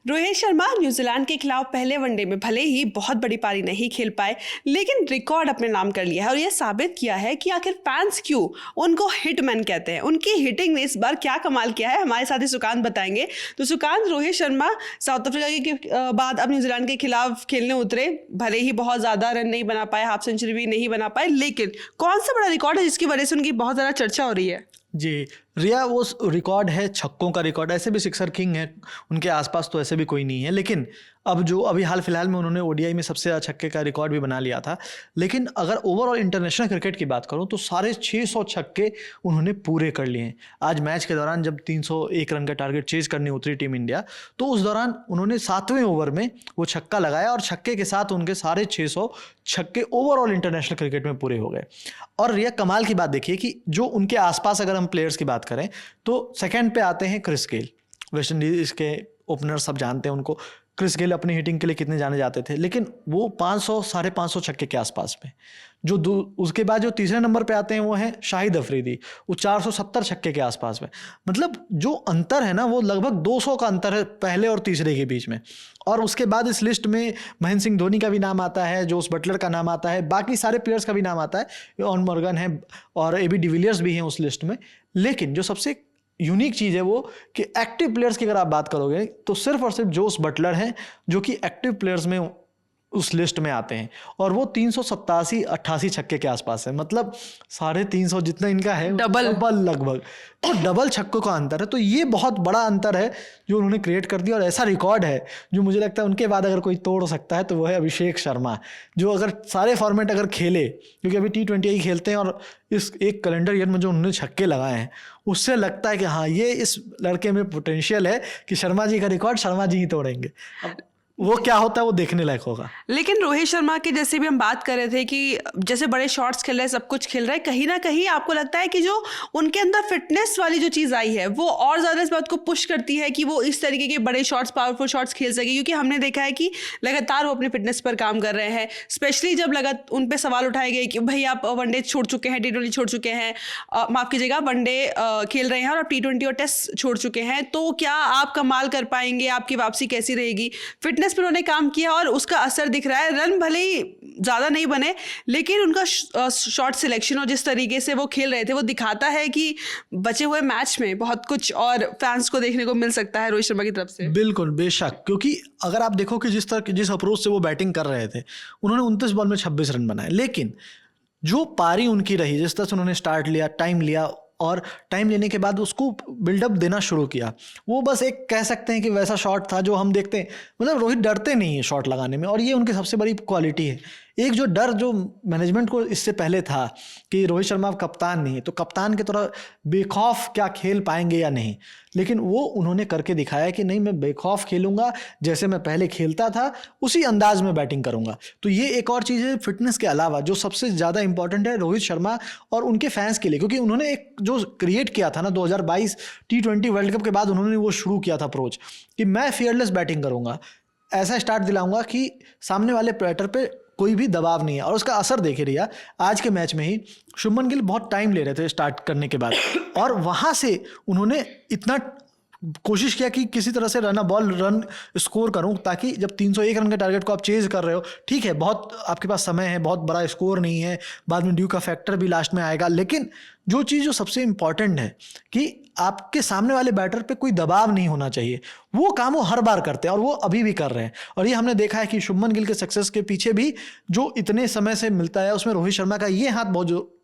Rohit Sharma New Zealand के खिलाफ पहले वनडे में भले ही बहुत बड़ी पारी नहीं खेल पाए, लेकिन रिकॉर्ड अपने नाम कर लिया है और यह साबित किया है कि आखिर फैंस क्यों उनको हिटमैन कहते हैं। उनकी हिटिंग ने इस बार क्या कमाल किया है, हमारे साथी सुकांत बताएंगे। तो सुकांत, रोहित शर्मा साउथ अफ्रीका के बाद अब न्यूजीलैंड के खिलाफ खेलने उतरे। भले ही बहुत ज़्यादा रन नहीं बना पाए, हाफ सेंचुरी भी नहीं बना पाए, लेकिन कौन सा बड़ा रिकॉर्ड है जिसकी वजह से उनकी बहुत ज़्यादा चर्चा हो रही है? जी रिया, वो रिकॉर्ड है छक्कों का रिकॉर्ड। ऐसे भी सिक्सर किंग है, उनके आसपास तो ऐसे भी कोई नहीं है। लेकिन अब जो अभी हाल फिलहाल में उन्होंने ओडीआई में सबसे ज़्यादा छक्के का रिकॉर्ड भी बना लिया था। लेकिन अगर ओवरऑल इंटरनेशनल क्रिकेट की बात करूं तो साढ़े 600 छक्के उन्होंने पूरे कर लिए हैं। आज मैच के दौरान जब 301 रन का टारगेट चेज करने उतरी टीम इंडिया, तो उस दौरान उन्होंने 7वें ओवर में वो छक्का लगाया और छक्के के साथ उनके साढ़े 600 छक्के ओवरऑल इंटरनेशनल क्रिकेट में पूरे हो गए। और रिया, कमाल की बात देखिए कि जो उनके आसपास अगर हम प्लेयर्स की बात करें तो सेकंड पे आते हैं क्रिस गेल। वेस्ट इंडीज के ओपनर सब जानते हैं उनको। क्रिस गेल अपनी हिटिंग के लिए कितने जाने जाते थे, लेकिन वो 500 साढ़े 500 छक्के के आसपास में। उसके बाद जो तीसरे नंबर पे आते हैं वो हैं शाहिद अफरीदी, वो 470 छक्के के आसपास में। मतलब जो अंतर है ना, वो लगभग 200 का अंतर है पहले और तीसरे के बीच में। और उसके बाद इस लिस्ट में महेंद्र सिंह धोनी का भी नाम आता है, जोस बटलर का नाम आता है, बाकी सारे प्लेयर्स का भी नाम आता है, इयान मॉर्गन है और एबी डिविलियर्स भी हैं उस लिस्ट में। लेकिन जो सबसे यूनिक चीज़ है वो कि एक्टिव प्लेयर्स की अगर आप बात करोगे तो सिर्फ और सिर्फ जोस बटलर हैं जो कि एक्टिव प्लेयर्स में उस लिस्ट में आते हैं, और वो 387-88 छक्के के आसपास है। मतलब 350 जितना इनका है, डबल लगभग, तो डबल छक्कों का अंतर है। तो ये बहुत बड़ा अंतर है जो उन्होंने क्रिएट कर दिया। और ऐसा रिकॉर्ड है जो मुझे लगता है उनके बाद अगर कोई तोड़ सकता है तो वो है अभिषेक शर्मा, जो अगर सारे फॉर्मेट अगर खेले, क्योंकि अभी T20 ही खेलते हैं, और इस एक कैलेंडर ईयर में जो उन्होंने छक्के लगाए हैं उससे लगता है कि हाँ, ये इस लड़के में पोटेंशियल है कि शर्मा जी का रिकॉर्ड शर्मा जी ही तोड़ेंगे। अब वो क्या होता है वो देखने लायक होगा। लेकिन रोहित शर्मा की जैसे भी हम बात कर रहे थे कि जैसे बड़े शॉट्स खेल रहे हैं, सब कुछ खेल रहे हैं, कहीं ना कहीं आपको लगता है कि जो उनके अंदर फिटनेस वाली जो चीज़ आई है वो और ज़्यादा इस बात को पुश करती है कि वो इस तरीके के बड़े शॉट्स, पावरफुल शॉट्स खेल सके? क्योंकि हमने देखा है कि लगातार वो अपनी फिटनेस पर काम कर रहे हैं, स्पेशली जब उन पर सवाल उठाए गए कि भाई आप वनडे छोड़ चुके हैं, T20 छोड़ चुके हैं, माफ़ कीजिएगा, वनडे खेल रहे हैं और आप T20 और टेस्ट छोड़ चुके हैं, तो क्या आप कमाल कर पाएंगे? आपकी वापसी कैसी रहेगी? फिटनेस पर उन्होंने काम किया और उसका असर दिख रहा है। रन भले ही ज़्यादा नहीं बने, लेकिन उनका शॉट सिलेक्शन और जिस तरीके से वो खेल रहे थे वो दिखाता है कि बचे हुए मैच में बहुत कुछ और फैंस को देखने को मिल सकता है रोहित शर्मा की तरफ से। बिल्कुल, बेशक, क्योंकि अगर आप देखो कि जिस अप्रोच से वो बैटिंग कर रहे थे, उन्होंने 29 बॉल में 26 रन बनाए। लेकिन जो पारी उनकी रही, जिस तरह से उन्होंने स्टार्ट लिया, टाइम लिया और टाइम लेने के बाद उसको बिल्डअप देना शुरू किया, वो बस एक कह सकते हैं कि वैसा शॉट था जो हम देखते हैं। मतलब रोहित डरते नहीं है शॉट लगाने में, और ये उनकी सबसे बड़ी क्वालिटी है। एक जो डर जो मैनेजमेंट को इससे पहले था कि रोहित शर्मा कप्तान नहीं है, तो कप्तान की तरह बेखौफ क्या खेल पाएंगे या नहीं, लेकिन वो उन्होंने करके दिखाया कि नहीं, मैं बेखौफ खेलूंगा, जैसे मैं पहले खेलता था उसी अंदाज में बैटिंग करूंगा। तो ये एक और चीज़ है फिटनेस के अलावा जो सबसे ज़्यादा इंपॉर्टेंट है रोहित शर्मा और उनके फैंस के लिए, क्योंकि उन्होंने एक जो क्रिएट किया था ना 2022 T20 वर्ल्ड कप के बाद, उन्होंने वो शुरू किया था अप्रोच कि मैं फियरलेस बैटिंग करूंगा, ऐसा स्टार्ट दिलाऊंगा कि सामने वाले बैटर पे कोई भी दबाव नहीं है। और उसका असर देखे रहिए, आज के मैच में ही शुभमन गिल बहुत टाइम ले रहे थे स्टार्ट करने के बाद, और वहां से उन्होंने इतना कोशिश किया कि किसी तरह से रन स्कोर करूं, ताकि जब 301 रन के टारगेट को आप चेज कर रहे हो, ठीक है, बहुत आपके पास समय है, बहुत बड़ा स्कोर नहीं है, बाद में ड्यू का फैक्टर भी लास्ट में आएगा, लेकिन जो चीज़ जो सबसे इंपॉर्टेंट है कि आपके सामने वाले बैटर पे कोई दबाव नहीं होना चाहिए, वो काम वो हर बार करते हैं और वो अभी भी कर रहे हैं। और ये हमने देखा है कि शुभमन गिल के सक्सेस के पीछे भी जो इतने समय से मिलता है, उसमें रोहित शर्मा का ये हाथ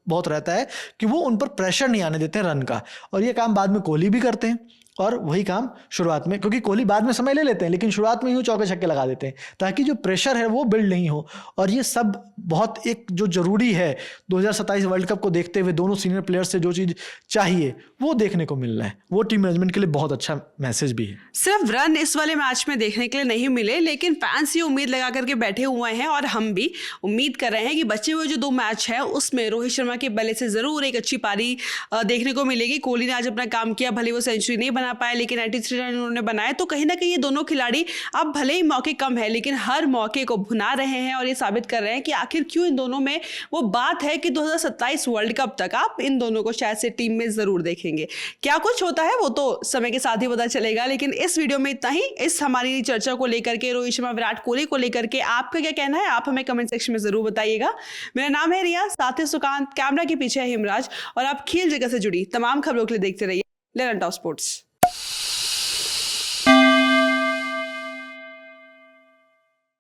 बहुत रहता है कि वो उन पर प्रेशर नहीं आने देते हैं रन का। और ये काम बाद में कोहली भी करते हैं, और वही काम शुरुआत में, क्योंकि कोहली बाद में समय ले लेते हैं, लेकिन शुरुआत में यूं चौके छक्के लगा देते हैं ताकि जो प्रेशर है वो बिल्ड नहीं हो। और ये सब बहुत एक जो जरूरी है 2027 वर्ल्ड कप को देखते हुए, दोनों सीनियर प्लेयर्स से जो चीज़ चाहिए वो देखने को मिल रहा है, वो टीम मैनेजमेंट के लिए बहुत अच्छा मैसेज भी है। सिर्फ रन इस वाले मैच में देखने के लिए नहीं मिले, लेकिन फैंस ये उम्मीद लगा करके बैठे हुए हैं और हम भी उम्मीद कर रहे हैं कि बचे हुए जो 2 मैच है उसमें रोहित शर्मा के बल्ले से जरूर एक अच्छी पारी देखने को मिलेगी। कोहली ने आज अपना काम किया, भले वो सेंचुरी नहीं बना बना पाए लेकिन 83 रन उन्होंने बनाए। तो कहीं ना कहीं ये दोनों खिलाड़ी अब भले ही मौके कम है लेकिन हर मौके को भुना रहे हैं और ये साबित कर रहे हैं कि आखिर क्यों इन दोनों में वो बात है कि 2027 वर्ल्ड कप तक आप इन दोनों को शायद से टीम में जरूर देखेंगे। क्या कुछ होता है वो तो समय के साथ ही पता चलेगा, लेकिन इस वीडियो में इतना ही। इस हमारी चर्चा को लेकर के, रोहित शर्मा विराट कोहली को लेकर के आपका क्या कहना है, आप हमें कमेंट सेक्शन में जरूर बताइएगा। मेरा नाम है रिया, साथ ही सुकांत, कैमरा के पीछे है हिमराज, और आप खेल जगह से जुड़ी तमाम खबरों के लिए देखते रहिए ललन टॉप स्पोर्ट्स।